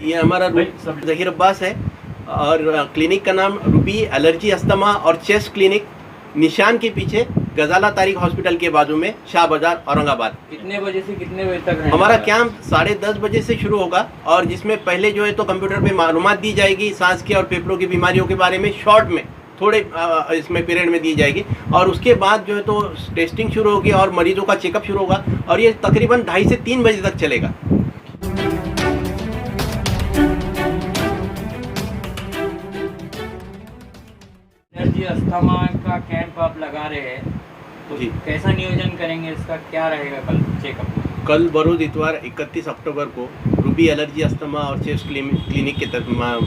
ये हमारा ज़हीर अब्बास है और क्लिनिक का नाम रूबी एलर्जी अस्थमा और चेस्ट क्लिनिक, निशान के पीछे गजाला तारिक हॉस्पिटल के बाजू में, शाह बाजार, औरंगाबाद। कितने बजे से कितने बजे तक हमारा कैंप 10:30 बजे से शुरू होगा और जिसमें पहले जो है तो कंप्यूटर पे मालूमात दी जाएगी सांस की और फेफड़ों की बीमारियों के बारे में, शॉर्ट में थोड़े इसमें पीरियड में दी जाएगी और उसके बाद जो है तो टेस्टिंग शुरू होगी और मरीजों का चेकअप शुरू होगा और ये तकरीबन 2:30 से 3 बजे तक चलेगा। एलर्जी अस्थमा का कैंप आप लगा रहे हैं तो जी। कैसा नियोजन करेंगे, इसका क्या रहेगा कल चेकअप? कल बरोज इतवार 31 अक्टूबर को रूबी एलर्जी अस्थमा और चेस्ट क्लिनिक के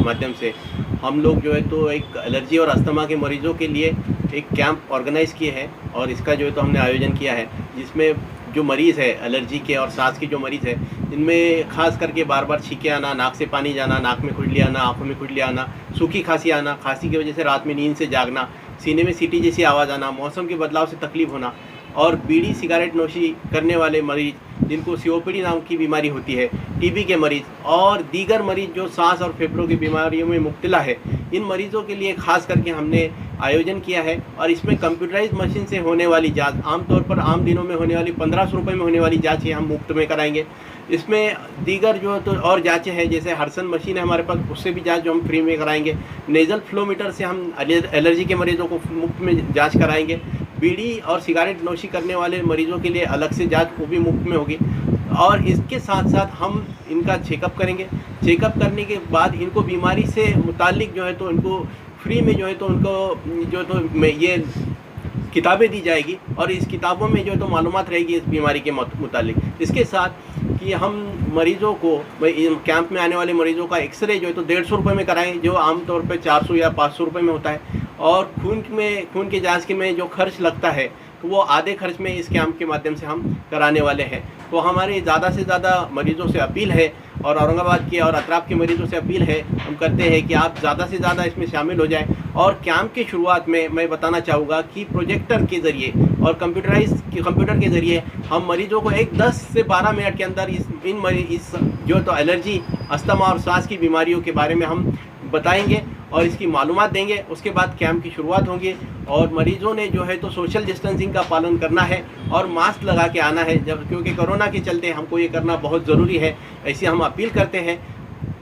माध्यम से हम लोग जो है तो एक एलर्जी और अस्थमा के मरीजों के लिए एक कैंप ऑर्गेनाइज किए हैं और इसका जो है तो हमने आयोजन किया है, जिसमें जो मरीज़ है एलर्जी के और सांस के जो मरीज़ है, इनमें खास करके बार बार छींके आना, नाक से पानी जाना, नाक में खुजली आना, आँखों में खुजली आना, सूखी खांसी आना, खांसी की वजह से रात में नींद से जागना, सीने में सीटी जैसी आवाज़ आना, मौसम के बदलाव से तकलीफ होना और बीड़ी सिगरेट नोशी करने वाले मरीज जिनको सीओपीडी नाम की बीमारी होती है, टीबी के मरीज़ और दीगर मरीज जो सांस और फेफड़ों की बीमारियों में मुब्तला है, इन मरीज़ों के लिए खास करके हमने आयोजन किया है। और इसमें कंप्यूटराइज मशीन से होने वाली जांच, आमतौर पर आम दिनों में होने वाली 1500 रुपये में होने वाली जाँच ही हम मुफ्त में कराएंगे। इसमें दीगर जो तो और जाँचें हैं, जैसे हर्सन मशीन है हमारे पास, उससे भी जाँच जो हम फ्री में कराएंगे। नेज़ल फ्लोमीटर से हम एलर्जी के मरीज़ों को मुफ्त में जाँच कराएंगे। बीड़ी और सिगरेट नोशी करने वाले मरीज़ों के लिए अलग से जाँच वो भी मुफ्त में होगी और इसके साथ साथ हम इनका चेकअप करेंगे। चेकअप करने के बाद इनको बीमारी से मुतालिक जो है तो इनको फ्री में जो है तो उनको जो तो ये किताबें दी जाएगी और इस किताबों में जो है तो मालूमात रहेगी इस बीमारी के मुतालिक। इसके साथ कि हम मरीज़ों को कैंप में आने वाले मरीज़ों का एक्सरे जो है तो 150 रुपये में कराएं, जो आमतौर पे 400 या 500 रुपये में होता है। और खून के जांच के में जो खर्च लगता है तो वो आधे खर्च में इस कैंप के माध्यम से हम कराने वाले हैं। तो हमारे ज़्यादा से ज़्यादा मरीज़ों से अपील है और औरंगाबाद के और अतराफ के मरीज़ों से अपील है, हम करते हैं कि आप ज़्यादा से ज़्यादा इसमें शामिल हो जाएं। और कैंप की शुरुआत में मैं बताना चाहूँगा कि प्रोजेक्टर के ज़रिए और कंप्यूटर के ज़रिए हम मरीज़ों को 10 से 12 मिनट के अंदर इस जो तो एलर्जी, अस्थमा और सांस की बीमारियों के बारे में हम बताएंगे और इसकी मालूमात देंगे। उसके बाद कैंप की शुरुआत होगी और मरीज़ों ने जो है तो सोशल डिस्टेंसिंग का पालन करना है और मास्क लगा के आना है, जब क्योंकि कोरोना के चलते हमको ये करना बहुत ज़रूरी है, ऐसी हम अपील करते हैं।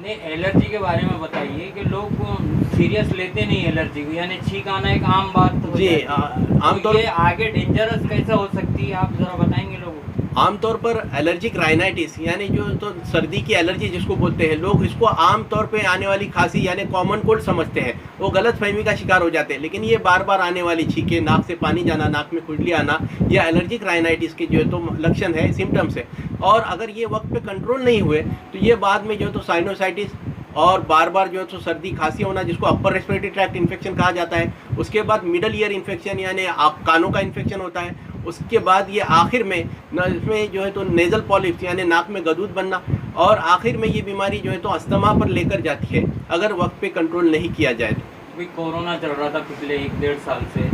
नहीं, एलर्जी के बारे में बताइए कि लोग सीरियस लेते नहीं एलर्जी को, यानी छींक आना एक आम बात तो जी। आमतौर ये आगे डेंजरस कैसे हो सकती है, आप ज़रा बताएंगे लोगों को? आमतौर पर एलर्जिक राइनाइटिस यानी जो तो सर्दी की एलर्जी जिसको बोलते हैं, लोग इसको आमतौर पे आने वाली खांसी यानी कॉमन कोल्ड समझते हैं, वो गलत फहमी का शिकार हो जाते हैं। लेकिन ये बार बार आने वाली छींके, नाक से पानी जाना, नाक में खुजली आना, यह एलर्जिक राइनाइटिस के जो है तो लक्षण है, सिम्टम्स है। और अगर ये वक्त पे कंट्रोल नहीं हुए तो ये बाद में जो है तो साइनोसाइटिस और बार बार जो है तो सर्दी खांसी होना, जिसको अपर रेस्पिरेटरी ट्रैक्ट इन्फेक्शन कहा जाता है, उसके बाद मिडल ईयर इन्फेक्शन यानी कानों का इन्फेक्शन होता है, उसके बाद ये आखिर में इसमें जो है तो नेज़ल पॉलिप्स यानी नाक में गदूद बनना और आखिर में ये बीमारी जो है तो अस्थमा पर लेकर जाती है अगर वक्त पे कंट्रोल नहीं किया जाए तो। अभी कोरोना चल रहा था पिछले 1-1.5 साल से,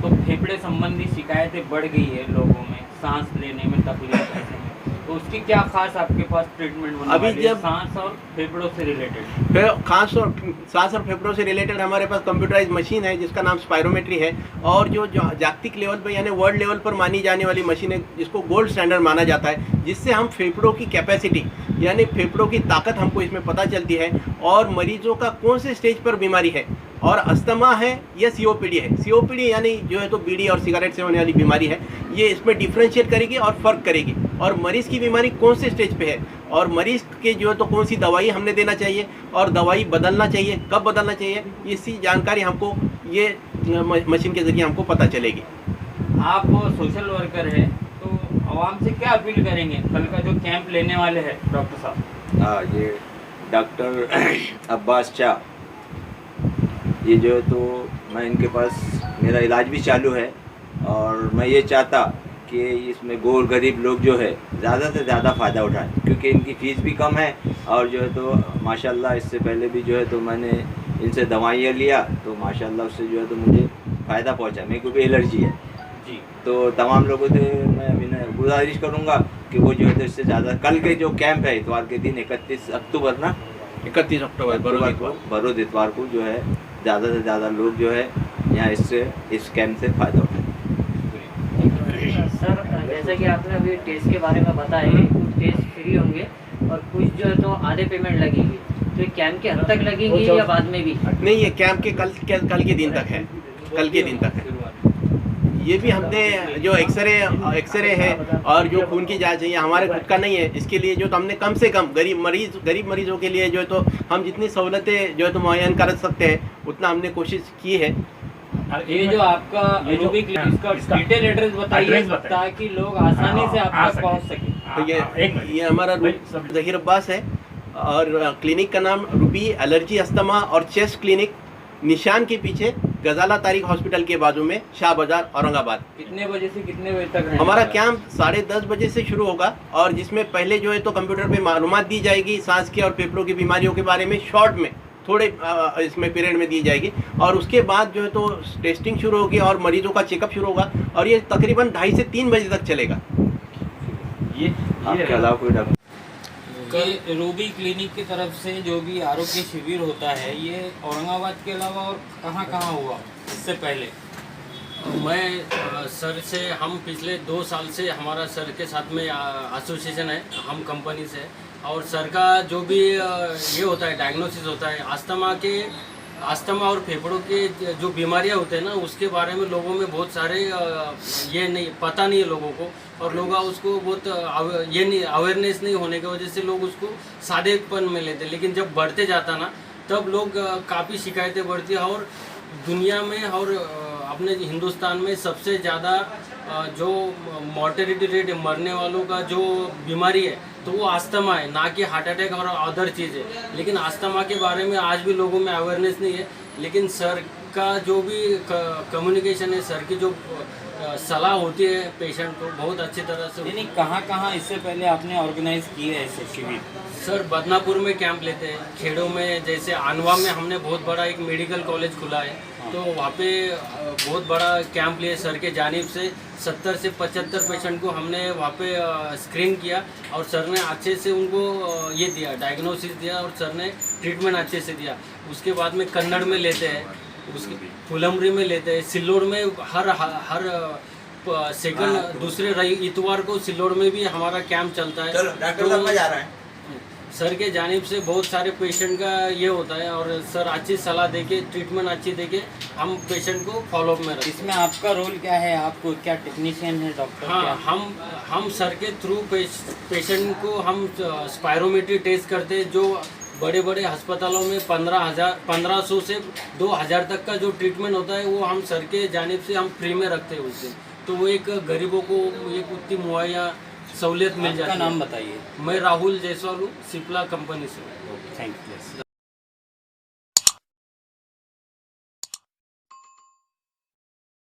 तो फेफड़े संबंधी शिकायतें बढ़ गई है लोगों में, सांस लेने में तकलीफ ऐसे में, तो उसकी क्या खास आपके पास ट्रीटमेंट होने अभी वाली है जब सांस और फेफड़ों से रिलेटेड? सांस और फेफड़ों से रिलेटेड हमारे पास कंप्यूटराइज मशीन है जिसका नाम स्पायरोमेट्री है और जो जागतिक लेवल पर यानी वर्ल्ड लेवल पर मानी जाने वाली मशीन है, जिसको गोल्ड स्टैंडर्ड माना जाता है, जिससे हम फेफड़ों की कैपेसिटी यानी फेफड़ों की ताकत हमको इसमें पता चलती है और मरीजों का कौन से स्टेज पर बीमारी है और अस्थमा है या सीओपीडी है। सीओपीडी यानी जो है तो बीड़ी और सिगरेट से होने वाली बीमारी है, ये इसमें डिफ्रेंशिएट करेगी और फ़र्क करेगी और मरीज़ की बीमारी कौन से स्टेज पे है और मरीज़ के जो है तो कौन सी दवाई हमने देना चाहिए और दवाई बदलना चाहिए, कब बदलना चाहिए, इसी जानकारी हमको ये मशीन के ज़रिए हमको पता चलेगी। आप सोशल वर्कर हैं तो आवाम से क्या अपील करेंगे कल का जो कैंप लेने वाले हैं डॉक्टर साहब? हाँ, ये डॉक्टर अब्बास शाह, ये जो है तो मैं इनके पास मेरा इलाज भी चालू है और मैं ये चाहता कि इसमें गोर गरीब लोग जो है ज़्यादा से ज़्यादा फ़ायदा उठाएं, क्योंकि इनकी फ़ीस भी कम है और जो है तो माशाल्लाह इससे पहले भी जो है तो मैंने इनसे दवाइयाँ लिया तो माशाल्लाह उससे जो है तो मुझे फ़ायदा पहुंचा। मेरे को भी एलर्जी है जी, तो तमाम लोगों से मैं विनय गुजारिश करूँगा कि वो जो है तो इससे ज़्यादा, कल के जो कैंप है इतवार के दिन 31 अक्टूबर ना, 31 अक्टूबर बरोबर को बरोज इतवार को जो है ज़्यादा से ज़्यादा लोग जो है यहाँ इस कैंप से फ़ायदा उठाएं। सर जैसा कि आपने अभी टेस्ट के बारे में बताया कि कुछ टेस्ट फ्री होंगे और कुछ जो है तो आधे पेमेंट लगेगी, तो ये कैंप के हद तक लगेंगी या बाद में भी? नहीं, ये कैंप के कल के दिन तक है, कल के दिन तक है। ये भी हमने जो एक्सरे है और जो खून की जांच है ये हमारे खुद का नहीं है, इसके लिए जो तो हमने कम से कम गरीब मरीजों के लिए जो है तो हम जितनी सहूलतें जो है तो मुहैया कर सकते हैं उतना हमने कोशिश की है। ये जो आपका रूबी क्लिनिक का डिटेल एड्रेस बताइए ताकि लोग आसानी से आप तक पहुंच सके। तो ये हमारा ज़हीर अब्बास है और क्लिनिक का नाम रूबी एलर्जी अस्थमा और चेस्ट क्लिनिक, निशान के पीछे गजाला तारिक हॉस्पिटल के बाजू में, शाह बाजार, औरंगाबाद। कितने बजे से कितने बजे तक रहेगा? हमारा कैंप 10:30 बजे से शुरू होगा और जिसमें पहले जो है तो कंप्यूटर पे मालूमात दी जाएगी सांस की और फेफड़ों की बीमारियों के बारे में, शॉर्ट में थोड़े इसमें पीरियड में दी जाएगी और उसके बाद जो है तो टेस्टिंग शुरू होगी और मरीजों का चेकअप शुरू होगा और ये तकरीबन 2:30 से 3 बजे तक चलेगा। आपके अलावा कोई डॉक्टर कि रूबी क्लिनिक की तरफ से जो भी आरोग्य शिविर होता है ये औरंगाबाद के अलावा और कहाँ हुआ इससे पहले? मैं सर से हम पिछले 2 साल से हमारा सर के साथ में एसोसिएशन है, हम कंपनी से, और सर का जो भी ये होता है डायग्नोसिस होता है अस्थमा और फेफड़ों के जो बीमारियां होते हैं ना उसके बारे में लोगों में बहुत सारे ये नहीं पता नहीं है लोगों को, और लोग उसको बहुत अवेयरनेस नहीं होने की वजह से लोग उसको सादेपन में लेते, लेकिन जब बढ़ते जाता ना तब लोग काफ़ी शिकायतें बढ़ती है और दुनिया में और अपने हिंदुस्तान में सबसे ज़्यादा जो मॉर्टेलिटी रेट है, मरने वालों का जो बीमारी है तो वो अस्थमा है, ना कि हार्ट अटैक और अदर चीज़ है। लेकिन अस्थमा के बारे में आज भी लोगों में अवेयरनेस नहीं है, लेकिन सर का जो भी कम्युनिकेशन है, सर की जो सलाह होती है पेशेंट को बहुत अच्छी तरह से। यानी कहाँ इससे पहले आपने ऑर्गेनाइज किए है ऐसे शिविर? सर बदनापुर में कैंप लेते हैं, खेड़ों में, जैसे आनवा में हमने बहुत बड़ा एक मेडिकल कॉलेज खुला है तो वहाँ पे बहुत बड़ा कैंप लिए सर के जानिब से। 70 से 75 पेशेंट को हमने वहाँ पे स्क्रीन किया और सर ने अच्छे से उनको ये दिया, डायग्नोसिस दिया और सर ने ट्रीटमेंट अच्छे से दिया। उसके बाद में कन्नड़ में लेते हैं, उसके फुलमरी में लेते हैं, सिल्लोड़ में हर सेकंड दूसरे इतवार को सिल्लोड़ में भी हमारा कैंप चलता है। तो सर के जानिब से बहुत सारे पेशेंट का ये होता है और सर अच्छी सलाह देके, ट्रीटमेंट अच्छी देके हम पेशेंट को फॉलोअप में रखते हैं। इसमें आपका रोल क्या है? आपको क्या टेक्नीशियन है, डॉक्टर? हाँ, हम सर के थ्रू पेशेंट को हम स्पायरोमेट्री टेस्ट करते हैं। जो बड़े बड़े अस्पतालों में 1500 से 2000 तक का जो ट्रीटमेंट होता है वो हम सर के जानिब से हम फ्री में रखते हैं उस दिन, तो वो एक गरीबों को एक उतनी मुहैया सहूलियत मिल जाती है। नाम बताइए। मैं राहुल जायसवाल हूँ, सिप्ला कंपनी से। Thank you.